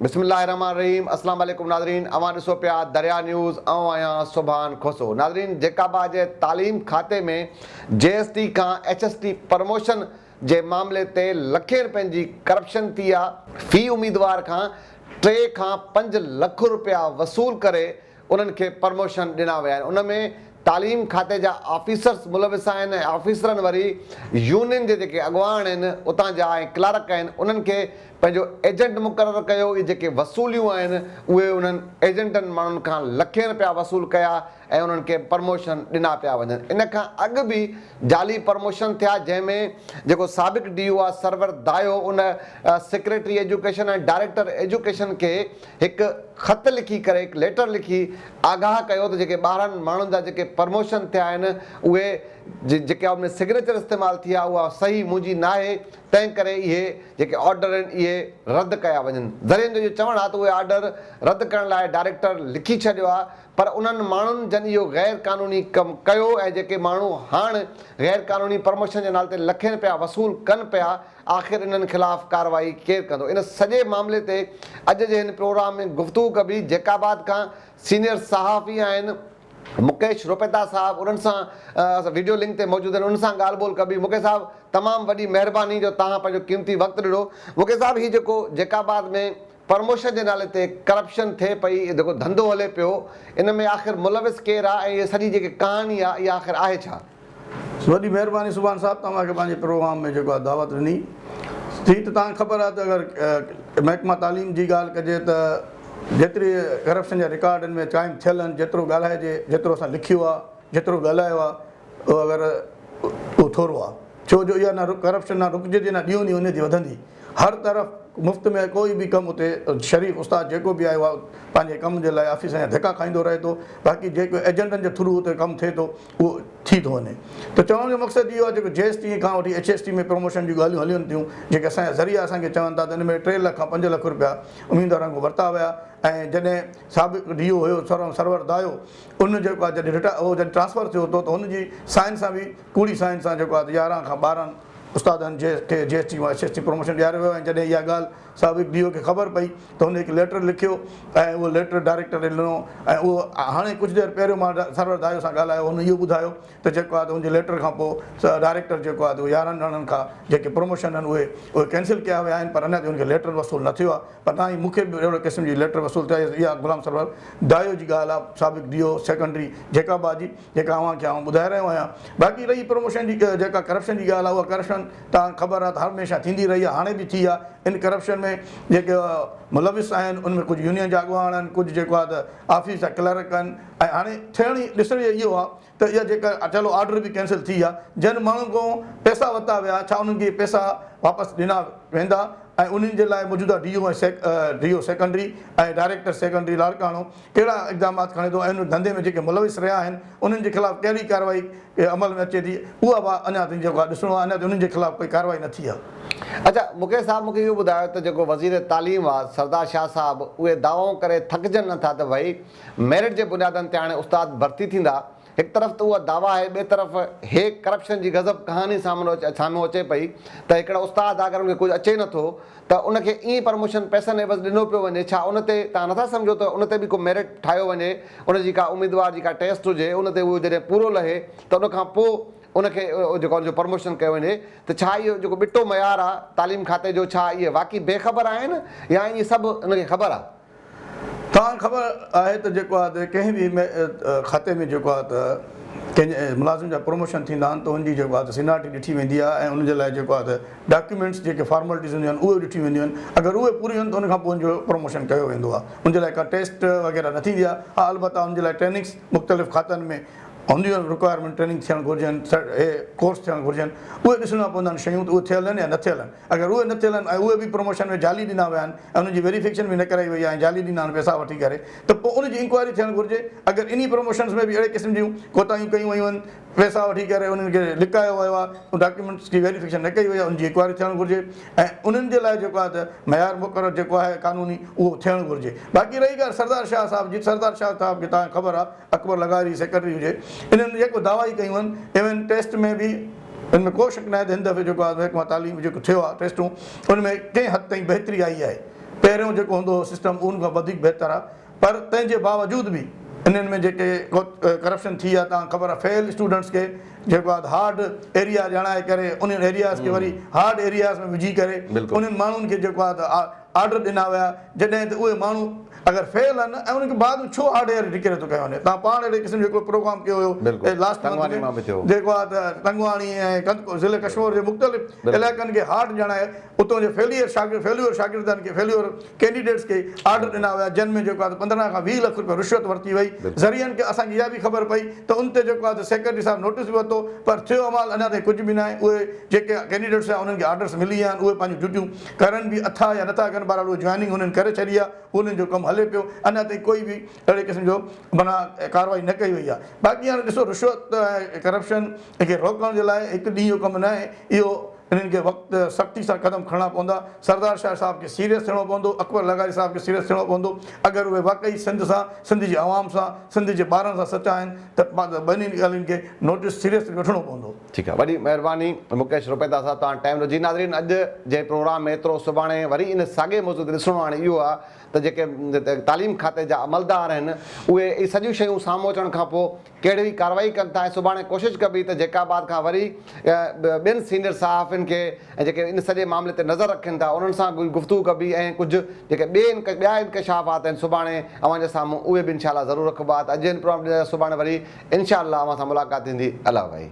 बिस्मिल्लाहिर्रहमानिर्रहीम। अस्सलाम वालेकुम नाज़रीन। अवां ॾिसो पिया दरिया न्यूज़। आहियां सुभान खोसो। नाज़रीन, जेकाबा जे तालीम खाते में JST खां HST प्रमोशन जे मामले ते लखे रुपयनि जी करप्शन थी आहे। फी उम्मीदवार खां 3 खां 5 लख रुपया वसूल करे उन्हनि खे प्रमोशन ॾिना विया आहिनि। उन में तालीम खाते जा ऑफिसर्स मुलविस आहिनि ऐं ऑफिसरनि वरी यूनियन जे जेके अॻुवान आहिनि उतां जा ऐं क्लार्क आहिनि उन्हनि खे पंहिंजो एजेंट मुक़ररु कयो। इहे जेके वसूलियूं आहिनि उहे उन्हनि एजेंटनि माण्हुनि खां लखे रुपया वसूल कया ऐं उन्हनि खे प्रमोशन ॾिना पिया वञनि। इन खां अॻु बि जाली प्रमोशन थिया, जंहिंमें जेको साबिक़ DO आहे सरवर दायो, उन सेक्रेटरी एजुकेशन ऐं डायरेक्टर एजुकेशन खे हिकु ख़त लिखी करे, हिकु लेटर लिखी आगाह कयो त जेके 12 माण्हुनि जा जेके प्रमोशन थिया आहिनि उहे जेके उनमें सिग्नेचर इस्तेमालु थी आहे उहा सही मुंहिंजी न आहे, तंहिं करे इहे जेके ऑर्डर आहिनि इहे रद्द कया वञनि। ज़रियनि जो इहो चवणु आहे त उहे ऑर्डर रद्द करण लाइ डायरेक्टर लिखी छॾियो आहे, पर उन्हनि माण्हुनि जन इहो गैर क़ानूनी कमु कयो ऐं जेके माण्हू हाणे गैर क़ानूनी प्रमोशन जे नाले ते लखे रुपया वसूल कनि पिया, आख़िर इन्हनि ख़िलाफ़ कार्रवाई केरु कंदो? इन सॼे मामले ते अॼु जे हिन प्रोग्राम में गुफ़्तगू कबी। जेकाबाद खां सीनियर सहाफ़ी आहिनि मुकेश रोपेता साहब, उन्हनि सां वीडियो लिंक ते मौजूदु आहिनि, उन्हनि सां ॻाल्हि ॿोल कबी। मुकेश साहब, तमामु वॾी महिरबानी जो तव्हां पंहिंजो क़ीमती वक़्तु ॾिनो। मुकेश साहब, हीउ जेको जेकाबाद में प्रमोशन जे नाले ते करप्शन थिए पई, जेको धंधो हले पियो, इन में आख़िर मुलविस केरु आहे ऐं इहा सॼी जेकी कहानी आहे इहा आख़िर आहे छा? वॾी महिरबानी सुभान साहब, तव्हांखे पंहिंजे प्रोग्राम में जेको आहे दावत ॾिनी थी। त तव्हांखे ख़बर आहे त अगरि महकमा तालीम जी ॻाल्हि कजे त जेतिरी करप्शन जा रिकॉर्डनि में क़ाइमु थियल आहिनि, जेतिरो ॻाल्हाइजे, जेतिरो असां लिखियो आहे, जेतिरो ॻाल्हायो आहे, उहो अगरि उहो थोरो आहे। छो जो इहा न करप्शन न रुकिजे थी, न ॾींहों ॾींहुं उन जी वधंदी। हर तरफ़ मुफ़्त में कोई बि कमु उते शरीफ़ उस्ताद जेको बि आयो आहे पंहिंजे कम जे लाइ ऑफिस जा धिका खाईंदो रहे थो। बाक़ी जेको एजेंटनि जे थ्रू उते कमु थिए थो उहो थी थो वञे। त चवण जो मक़सदु इहो आहे जेको JST खां वठी HST में प्रमोशन जूं ॻाल्हियूं हलियूं थियूं, जेके असांजा ज़रिया असांखे चवनि था त हिन में 3 लख खां 5 लख रुपया उम्मीदवारनि खां वरिता विया। ऐं जॾहिं साबिक़ DO हुयो सरवर दायो, उन जेको आहे जॾहिं ट्रांसफर थियो त हुनजी साइन सां बि कूड़ी साइन सां जेको आहे 11 खां 12 उस्तादनि खे JST मां HST प्रमोशन ॾियारियो वियो। ऐं जॾहिं इहा ॻाल्हि साबिक़ DO खे ख़बर पई त हुन हिकु लेटर लिखियो ऐं उहो लेटर डायरेक्टर खे ॾिनो। ऐं उहो हाणे कुझु देरि पहिरियों मां सरवर दायो सां ॻाल्हायो, हुन इहो ॿुधायो त जेको आहे त हुनजे लेटर खां पोइ डायरेक्टर जेको आहे त 11 ॼणनि खां जेके प्रमोशन आहिनि उहे कैंसिल कया विया आहिनि, पर अञा ताईं हुनखे लेटर वसूल न थियो आहे। पर तव्हां मूंखे बि अहिड़ो क़िस्म जी लेटर वसूल थिया। इहा गुलाम सरवर दायो जी ॻाल्हि आहे, साबिक़ DO सेकेंडरी जेकाबाद जी, जेका अव्हांखे आउं ॿुधाए रहियो आहियां। बाक़ी रही प्रमोशन जी जेका करप्शन जी ॻाल्हि आहे, उहा करप्शन तव्हांखे ख़बर आहे त हमेशह थींदी रही आहे, हाणे बि थी आहे। इन करप्शन में जेके मुलविस आहिनि उनमें कुझु यूनियन जा अॻुवान आहिनि, कुझु जेको आहे त ऑफिस जा क्लर्क आहिनि। ऐं हाणे थियण ई ॾिसण इहो आहे त इहा जेका चलो ऑर्डर बि कैंसिल थी आहे, जन माण्हुनि खां पैसा वरिता विया, छा उन्हनि खे पैसा वापसि ॾिना वेंदा? ऐं उन्हनि जे लाइ मौजूदा DO सेकेंडरी ऐं डायरेक्टर सेकेंडरी लाड़काणो कहिड़ा इक़दामात खणे थो ऐं उन धंधे में जेके मुलविस रहिया आहिनि उन्हनि जे ख़िलाफ़ु कहिड़ी कार्रवाई अमल में अचे थी, उहा बि अञा ताईं जेको आहे ॾिसणो आहे। अञा ताईं उन्हनि जे ख़िलाफ़ु कोई कार्रवाई न थी आहे। अच्छा मुकेश साहब, मूंखे इहो ॿुधायो त जेको वज़ीर तालीम आहे सरदार शाह साहब, उहे दावो करे थकिजनि नथा त भई मेरिट जे बुनियादनि ते हाणे उस्ताद भर्ती थींदा। हिकु तरफ़ त उहा दावा आहे, ॿिए तरफ़ हे करप्शन जी गज़ब कहानी साम्हूं अचे पई त हिकिड़ा उस्ताद अगरि उनखे कुझु अचे नथो त उनखे ईअं प्रमोशन पैसनि एवज़ ॾिनो पियो वञे। छा उन ते तव्हां नथा सम्झो त उन ते बि को मेरिट ठाहियो वञे, उनजी का उम्मीदवार जी का टेस्ट हुजे, उन ते उहो जॾहिं पूरो लहे त उनखां पोइ उनखे जेको उनजो प्रमोशन कयो वञे? त छा इहो जेको ॿिटो मयार आहे तालीम खाते जो, छा इहे वाक़ई बेख़बर आहिनि या इहे सभु उनखे ख़बर आहे? तव्हांखे ख़बर आहे त जेको आहे त कंहिं बि खाते में जेको आहे त कंहिंजे मुलाज़िम जा प्रमोशन थींदा आहिनि त उनजी जेको आहे त सीनियरिटी ॾिठी वेंदी आहे ऐं उनजे लाइ जेको आहे त डॉक्यूमेंट्स जेके फॉर्मेलिटीज़ हूंदियूं आहिनि उहे ॾिठी वेंदियूं आहिनि। अगरि उहे पूरी आहिनि त उनखां पोइ उनजो प्रमोशन कयो वेंदो आहे। उनजे लाइ का टेस्ट वग़ैरह न थींदी आहे। हा, अलबत्ता उनजे लाइ ट्रेनिंग्स मुख़्तलिफ़ खातनि में हूंदियूं आहिनि, रिक्वायरमेंट ट्रेनिंग थियणु घुरिजनि, कोर्स थियणु घुरिजनि, उहे ॾिसणा पवंदा आहिनि शयूं त उहे थियल आहिनि या न थियल आहिनि। अगरि उहे न थियल आहिनि ऐं उहे बि प्रमोशन में जाली ॾिना विया आहिनि ऐं उनजी वेरिफिकेशन बि न कराई वई आहे ऐं जाली ॾिना आहिनि पैसा वठी करे, त पोइ उनजी इंक्वायरी थियणु घुरिजे। अगरि इन प्रमोशन्स में बि अहिड़े क़िस्म जूं कोताहियूं कयूं वयूं आहिनि, पैसा वठी करे उन्हनि खे लिकायो वियो आहे, डॉक्यूमेंट्स की वेरिफिकेशन न कई वई आहे, उनजी इंक्वायरी थियणु घुरिजे ऐं उन्हनि जे लाइ जेको आहे त मयार मुक़ररु जेको आहे क़ानूनी उहो थियणु घुरिजे। बाक़ी रही ॻाल्हि सरदार शाह साहब जी, सरदार शाह साहब खे तव्हांखे ख़बर आहे अकबर लगारी सेक्रेटरी हुजे, इन्हनि जेको दावा ई कयूं आहिनि, इवन टेस्ट में बि इनमें को शक न आहे त हिन दफ़े जेको आहे महकमा तालीम जेको थियो आहे टेस्टूं, उनमें कंहिं हद ताईं बहितरी आई आहे। पहिरियों जेको हूंदो हो सिस्टम उन खां वधीक बहितर आहे। पर तंहिंजे बावजूद बि इन्हनि में जेके करप्शन थी आहे, तव्हां ख़बर आहे फेल स्टूडेंट्स खे जेको आहे हार्ड एरिया ॼाणाए करे उन एरियाज़ खे वरी हार्ड एरियाज़ में विझी करे उन्हनि माण्हुनि खे जेको आहे ऑर्डर ॾिना विया, जॾहिं त उहे माण्हू अगरि फेल आहिनि ऐं उनखे बाद में छो हार्ड एरिया निकिरे थो कयो वञे। तव्हां पाण अहिड़े क़िस्म जो हिकिड़ो प्रोग्राम कयो हुयो लास्ट जेको आहे त टंगवाणी ऐं ज़िले कश्मीर जे मुख़्तलिफ़ इलाइक़नि खे हार्ड ॼाणाए उतां जे फेल्यूर शागिर्दनि खे फेल्यूर कैंडिडेट्स खे ऑर्डर ॾिना विया, जिन में जेको आहे 15 खां 20 लख रुपया रिश्वत वरिती वई। ज़रियनि खे असांखे इहा बि ख़बर पई त उन ते जेको आहे त सेक्रेटरी साहिबु नोटिस बि वरितो, पर थियो अमाल अञा ताईं कुझु बि न आहे। उहे जेके कैंडिडेट्स आहे उन्हनि खे ऑर्डर्स मिली विया आहिनि, उहे पंहिंजूं ड्यूटियूं करनि बि अथा या नथा कनि, बहरहाल उहे जॉइनिंग उन्हनि करे छॾी आहे, उन्हनि जो कमु हले पियो, अञा ताईं कोई बि अहिड़े क़िस्म जो माना कार्रवाई न कई वई आहे। बाक़ी हाणे ॾिसो रिश्वत ऐं करप्शन खे रोकण जे लाइ हिकु ॾींहं जो कमु न आहे, इहो इन्हनि खे वक़्तु सख़्ती सां क़दम खणणा पवंदा। सरदार शाह साहिब खे सीरियस थियणो पवंदो, अकबर लगारी साहिब खे सीरियस थियणो पवंदो। अगरि उहे वाक़ई सिंध जी आवाम सां, सिंध जे ॿारनि सां सचा आहिनि त ॿिन्ही ॻाल्हियुनि खे नोटिस सीरियसली वठिणो पवंदो। ठीकु आहे, वॾी महिरबानी मुकेश रुपेता साहब, तव्हां टाइम ॾिनो। जी नाज़रीन, अॼु जे प्रोग्राम में एतिरो। सुभाणे वरी इन साॻे मौज़ूअ ते ॾिसणो हाणे इहो आहे त जेके तालीम खाते जा अमलदार आहिनि उहे इहे सॼियूं शयूं साम्हूं अचण खां पोइ कहिड़ी कार्रवाई कनि था। ऐं सुभाणे कोशिशि कबी त जेकाबाद खां वरी ॿियनि सीनियर सहाफ़ियुनि खे ऐं जेके इन सॼे मामले ते नज़र रखनि था उन्हनि सां गुफ़्तगू कबी, ऐं कुझु जेके ॿिया इंकशाफ़ात आहिनि सुभाणे अव्हांजे साम्हूं उहे बि इनशाला ज़रूरु रखबा। अॼु इन प्रोग्राम सुभाणे वरी इनशाला अव्हां सां मुलाक़ात थींदी। अला भाई।